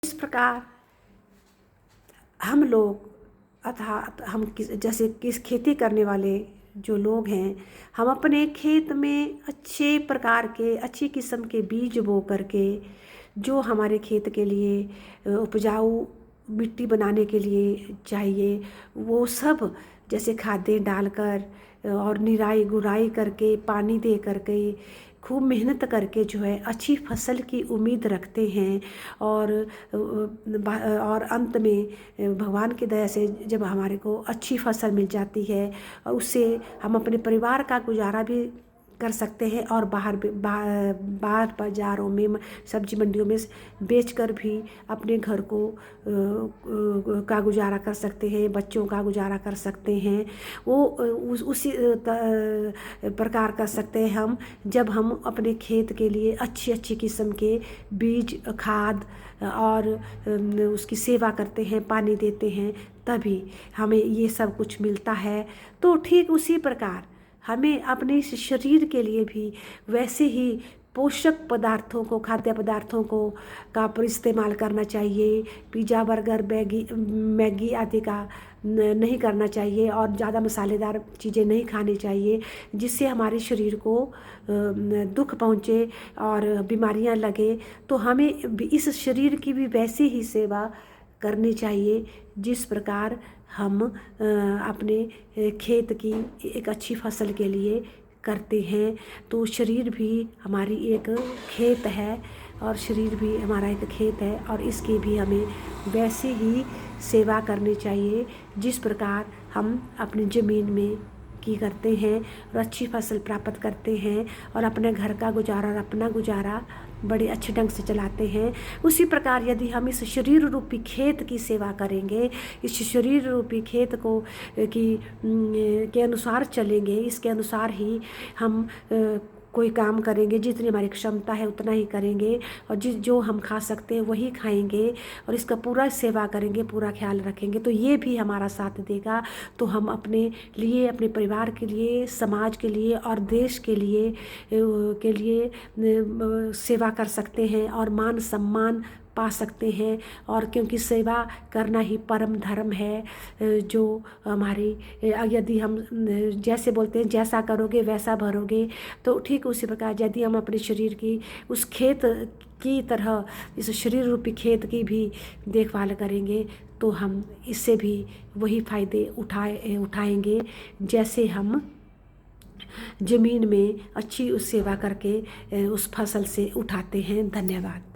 इस प्रकार हम लोग अर्थात जैसे किस खेती करने वाले जो लोग हैं, हम अपने खेत में अच्छे प्रकार के अच्छी किस्म के बीज बो करके जो हमारे खेत के लिए उपजाऊ मिट्टी बनाने के लिए चाहिए, वो सब जैसे खादें डालकर और निराई गुड़ाई करके पानी दे करके खूब मेहनत करके जो है अच्छी फसल की उम्मीद रखते हैं। और अंत में भगवान की दया से जब हमारे को अच्छी फसल मिल जाती है और उससे हम अपने परिवार का गुजारा भी कर सकते हैं और बाहर बाज़ारों में सब्जी मंडियों में बेचकर भी अपने घर को का गुजारा कर सकते हैं, बच्चों का गुजारा कर सकते हैं। वो उसी प्रकार कर सकते हैं हम जब हम अपने खेत के लिए अच्छी अच्छी किस्म के बीज खाद और उसकी सेवा करते हैं, पानी देते हैं, तभी हमें ये सब कुछ मिलता है। तो ठीक उसी प्रकार हमें अपने इस शरीर के लिए भी वैसे ही पोषक पदार्थों को, खाद्य पदार्थों को का इस्तेमाल करना चाहिए। पिज़्ज़ा बर्गर मैगी आदि का नहीं करना चाहिए और ज़्यादा मसालेदार चीज़ें नहीं खानी चाहिए जिससे हमारे शरीर को दुख पहुँचे और बीमारियां लगे। तो हमें इस शरीर की भी वैसे ही सेवा करनी चाहिए जिस प्रकार हम अपने खेत की एक अच्छी फसल के लिए करते हैं। तो शरीर भी हमारी एक खेत है और शरीर भी हमारा एक खेत है और इसकी भी हमें वैसे ही सेवा करनी चाहिए जिस प्रकार हम अपनी ज़मीन में की करते हैं और अच्छी फसल प्राप्त करते हैं और अपने घर का गुजारा और अपना गुजारा बड़े अच्छे ढंग से चलाते हैं। उसी प्रकार यदि हम इस शरीर रूपी खेत की सेवा करेंगे, इस शरीर रूपी खेत को के अनुसार चलेंगे, इसके अनुसार ही हम कोई काम करेंगे, जितनी हमारी क्षमता है उतना ही करेंगे और जो हम खा सकते हैं वही खाएंगे और इसका पूरा सेवा करेंगे, पूरा ख्याल रखेंगे, तो ये भी हमारा साथ देगा। तो हम अपने लिए, अपने परिवार के लिए, समाज के लिए और देश के लिए सेवा कर सकते हैं और मान सम्मान पा सकते हैं। और क्योंकि सेवा करना ही परम धर्म है जो हमारी, यदि हम जैसे बोलते हैं जैसा करोगे वैसा भरोगे, तो ठीक उसी प्रकार यदि हम अपने शरीर की उस खेत की तरह इस शरीर रूपी खेत की भी देखभाल करेंगे तो हम इससे भी वही फायदे उठाएंगे जैसे हम ज़मीन में अच्छी उस सेवा करके उस फसल से उठाते हैं। धन्यवाद।